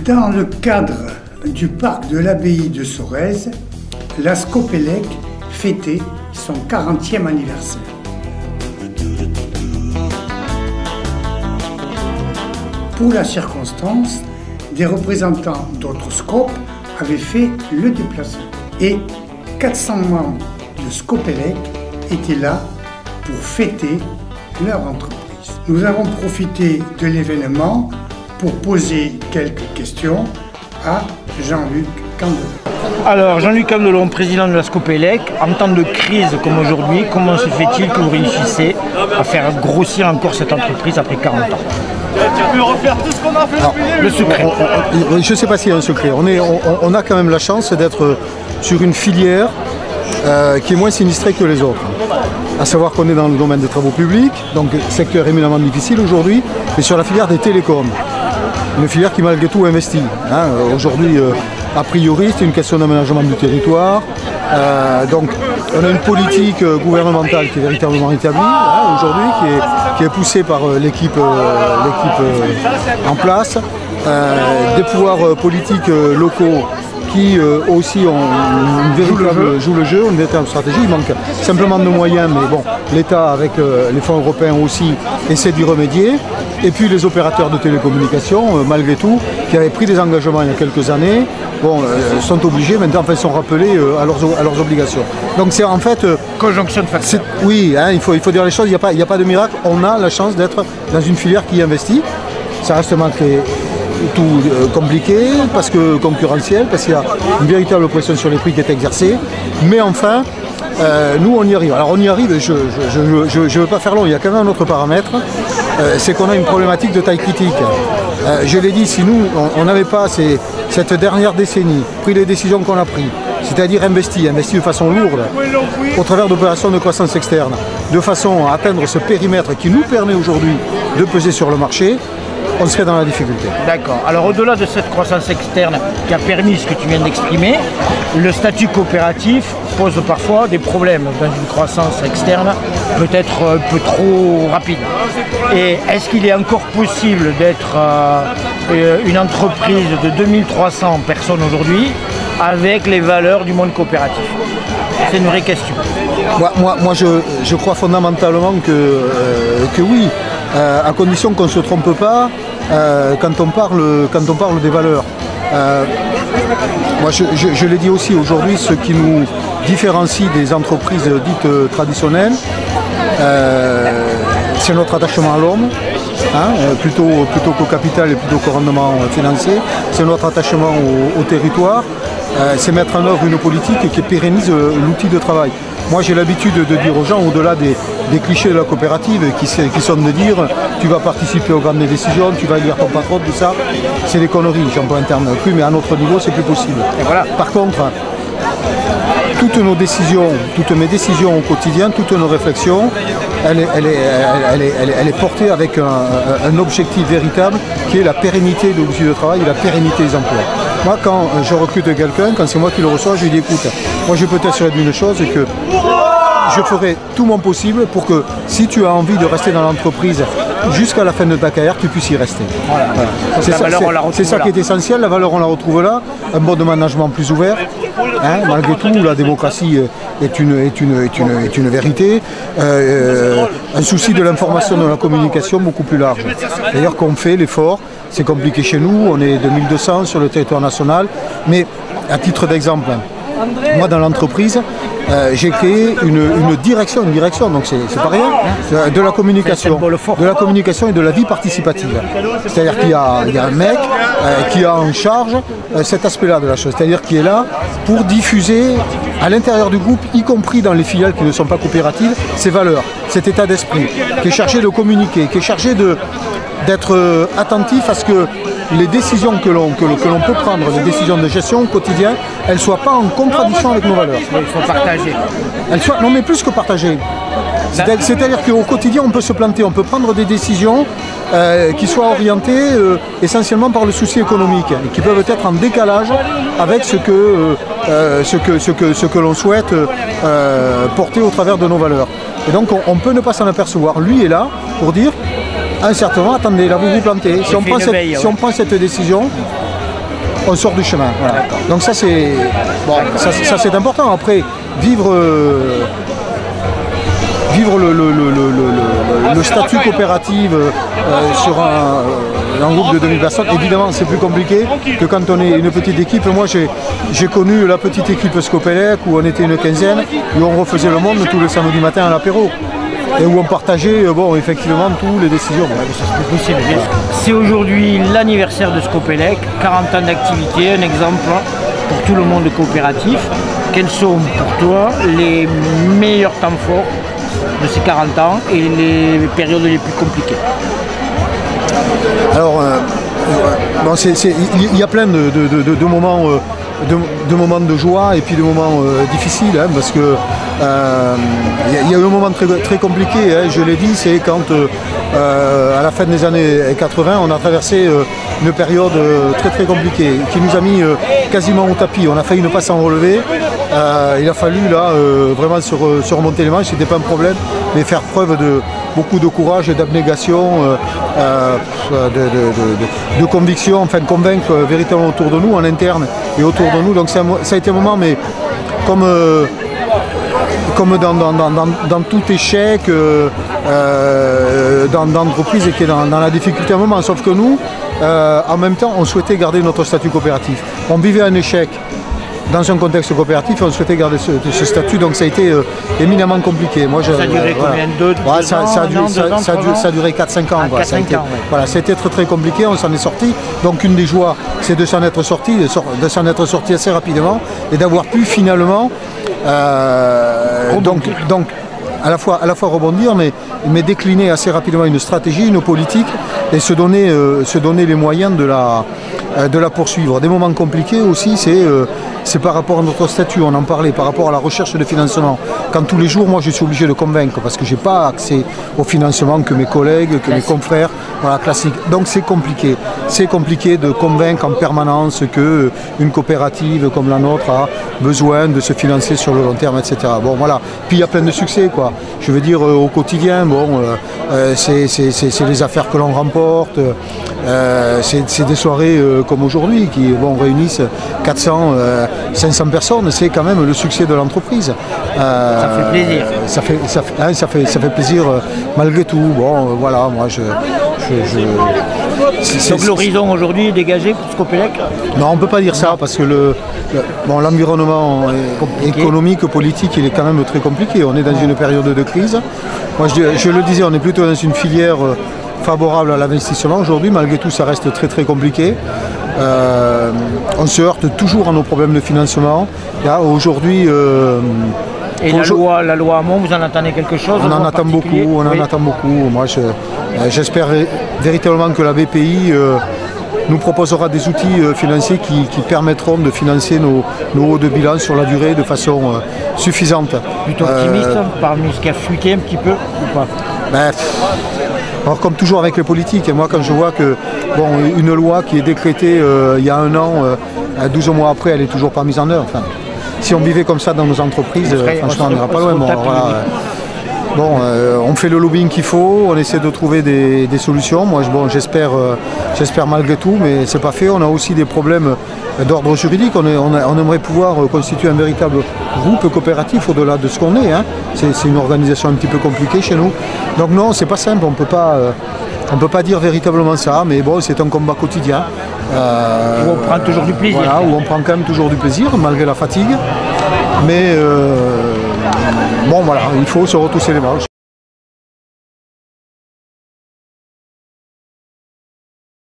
Dans le cadre du parc de l'abbaye de Sorèze, la Scopelec fêtait son 40e anniversaire. Pour la circonstance, des représentants d'autres scopes avaient fait le déplacement. Et 400 membres de Scopelec étaient là pour fêter leur entreprise. Nous avons profité de l'événement pour poser quelques questions à Jean-Luc Candelon. Alors Jean-Luc Candelon, président de la Scopelec, en temps de crise comme aujourd'hui, comment se fait-il que vous réussissez à faire grossir encore cette entreprise après 40 ans? Tu peux refaire tout ce qu'on a fait depuis le secret. Je ne sais pas s'il y a un secret. On a quand même la chance d'être sur une filière qui est moins sinistrée que les autres. À savoir qu'on est dans le domaine des travaux publics, donc secteur éminemment difficile aujourd'hui, mais sur la filière des télécoms. Une filière qui malgré tout investit. Aujourd'hui, a priori, c'est une question d'aménagement du territoire. Donc on a une politique gouvernementale qui est véritablement établie aujourd'hui, qui est poussée par l'équipe en place. Des pouvoirs politiques locaux qui aussi jouent le jeu, une véritable stratégie. Il manque simplement de moyens, mais bon, l'État avec les fonds européens aussi essaie d'y remédier. Et puis les opérateurs de télécommunications, malgré tout, qui avaient pris des engagements il y a quelques années, sont obligés maintenant, enfin, sont rappelés à leurs obligations. Donc c'est en fait... conjonction de facteurs. Oui, il faut dire les choses, il n'y a pas de miracle. On a la chance d'être dans une filière qui investit. Ça reste malgré tout compliqué, parce que concurrentiel, parce qu'il y a une véritable pression sur les prix qui est exercée. Mais enfin, nous on y arrive. Alors on y arrive, je ne veux pas faire long, il y a quand même un autre paramètre, c'est qu'on a une problématique de taille critique. Je l'ai dit, si nous on n'avait pas cette dernière décennie pris les décisions qu'on a prises, c'est-à-dire investi de façon lourde au travers d'opérations de croissance externe, de façon à atteindre ce périmètre qui nous permet aujourd'hui de peser sur le marché, on serait dans la difficulté. D'accord. Alors au-delà de cette croissance externe qui a permis ce que tu viens d'exprimer, le statut coopératif pose parfois des problèmes dans une croissance externe peut-être un peu trop rapide. Et est-ce qu'il est encore possible d'être une entreprise de 2300 personnes aujourd'hui avec les valeurs du monde coopératif? C'est une vraie question. Moi je crois fondamentalement que oui. À condition qu'on ne se trompe pas quand on parle des valeurs. Moi je l'ai dit aussi aujourd'hui, ce qui nous différencie des entreprises dites traditionnelles, c'est notre attachement à l'homme, plutôt qu'au capital et plutôt qu'au rendement financier. C'est notre attachement au territoire, c'est mettre en œuvre une politique qui pérennise l'outil de travail. Moi j'ai l'habitude de dire aux gens, au-delà des clichés de la coopérative qui sont de dire tu vas participer aux grandes décisions, tu vas élire ton patron, tout ça, c'est des conneries, j'emploie un terme cru, mais à notre niveau c'est plus possible. Et voilà. Par contre, toutes nos décisions, toutes mes décisions au quotidien, toutes nos réflexions, elle est portée avec un objectif véritable qui est la pérennité de l'outil de travail et la pérennité des emplois. Moi, quand je recrute quelqu'un, quand c'est moi qui le reçois, je lui dis écoute, moi je peux t'assurer d'une chose, c'est que je ferai tout mon possible pour que si tu as envie de rester dans l'entreprise jusqu'à la fin de ta carrière, tu puisses y rester. Voilà. C'est ça qui est essentiel, la valeur on la retrouve là, un mode de management plus ouvert, malgré tout la démocratie est une vérité, un souci de l'information, de la communication beaucoup plus large. D'ailleurs qu'on fait l'effort, c'est compliqué chez nous, on est 2200 sur le territoire national, mais à titre d'exemple, moi dans l'entreprise, j'ai créé une direction, donc c'est pas rien, de la communication et de la vie participative. C'est-à-dire qu'il y a un mec qui a en charge cet aspect-là de la chose, c'est-à-dire qui est là pour diffuser à l'intérieur du groupe, y compris dans les filiales qui ne sont pas coopératives, ces valeurs, cet état d'esprit, qui est chargé de communiquer, qui est chargé d'être attentif à ce que les décisions que l'on peut prendre, les décisions de gestion au quotidien, elles ne soient pas en contradiction avec nos valeurs. Il faut partager. Non mais plus que partager. C'est-à-dire qu'au quotidien on peut se planter, on peut prendre des décisions qui soient orientées essentiellement par le souci économique et qui peuvent être en décalage avec ce que l'on souhaite porter au travers de nos valeurs. Et donc on peut ne pas s'en apercevoir. Lui est là pour dire à un certain moment, attendez, là vous vous plantez. Si on prend cette décision, on sort du chemin. Voilà. Donc ça c'est bon, ça c'est important. Après, vivre le statut coopératif sur un groupe de 2000 personnes, évidemment c'est plus compliqué que quand on est une petite équipe. Moi j'ai connu la petite équipe Scopelec où on était une quinzaine, où on refaisait le monde tous les samedis matin à l'apéro. Et où on partageait bon, effectivement toutes les décisions. C'est aujourd'hui l'anniversaire de Scopelec, 40 ans d'activité, un exemple pour tout le monde coopératif. Quels sont pour toi les meilleurs temps forts de ces 40 ans et les périodes les plus compliquées? Alors, bon, il y a plein de moments, de moments de joie et puis de moments difficiles, hein, parce que il y a eu un moment très compliqué, hein, je l'ai dit, c'est quand à la fin des années 80 on a traversé une période très compliquée qui nous a mis quasiment au tapis. On a failli ne pas s'en relever. Il a fallu là vraiment se remonter les manches, c'était pas un problème, mais faire preuve de beaucoup de courage et d'abnégation, de conviction, enfin convaincre véritablement autour de nous, en interne et autour de nous. Donc ça a été un moment, mais comme dans tout échec d'entreprise et qui est dans la difficulté à un moment, sauf que nous, en même temps, on souhaitait garder notre statut coopératif. On vivait un échec dans un contexte coopératif, on souhaitait garder ce statut, donc ça a été éminemment compliqué. Moi, ça a duré combien ça a duré 4-5 ans. Voilà, c'était très compliqué, on s'en est sorti. Donc une des joies, c'est de s'en être sorti assez rapidement et d'avoir pu finalement donc à la fois rebondir, mais décliner assez rapidement une stratégie, une politique et se donner les moyens de la poursuivre. Des moments compliqués aussi, c'est par rapport à notre statut, on en parlait, par rapport à la recherche de financement. Quand tous les jours, moi je suis obligé de convaincre parce que je n'ai pas accès au financement que mes collègues, que mes confrères, voilà, classique. Donc c'est compliqué. C'est compliqué de convaincre en permanence qu'une coopérative comme la nôtre a besoin de se financer sur le long terme, etc. Bon voilà. Puis il y a plein de succès, quoi. Je veux dire, au quotidien, bon, c'est les affaires que l'on remporte, c'est des soirées comme aujourd'hui qui réunissent 400, 500 personnes, c'est quand même le succès de l'entreprise. Ça fait plaisir. Ça fait plaisir malgré tout. Bon, voilà, moi Donc l'horizon aujourd'hui est dégagé pour Scopelec? Non, on ne peut pas dire ça parce que l'environnement économique, politique, il est quand même très compliqué. On est dans une période de crise. Moi, je le disais, on est plutôt dans une filière favorable à l'investissement. Aujourd'hui, malgré tout, ça reste très compliqué. On se heurte toujours à nos problèmes de financement. Aujourd'hui... Et la loi Hamon, vous en attendez quelque chose? On en attend beaucoup. Moi, j'espère véritablement que la BPI nous proposera des outils financiers qui permettront de financer nos hauts de bilan sur la durée de façon suffisante. Plutôt optimiste, parmi ce qui a fuité un petit peu ou pas? Alors comme toujours avec les politiques, moi quand je vois que une loi qui est décrétée il y a un an, 12 mois après, elle n'est toujours pas mise en œuvre. Enfin, si on vivait comme ça dans nos entreprises, franchement on n'ira pas loin. On fait le lobbying qu'il faut, on essaie de trouver des solutions. Moi j'espère malgré tout, mais c'est pas fait. On a aussi des problèmes d'ordre juridique. On aimerait pouvoir constituer un véritable groupe coopératif au-delà de ce qu'on est. Hein. C'est une organisation un petit peu compliquée chez nous. Donc non, c'est pas simple, on peut pas dire véritablement ça, mais bon, c'est un combat quotidien. Où on prend toujours du plaisir. Voilà, où on prend quand même toujours du plaisir, malgré la fatigue. Mais bon voilà, il faut se retrousser les manches.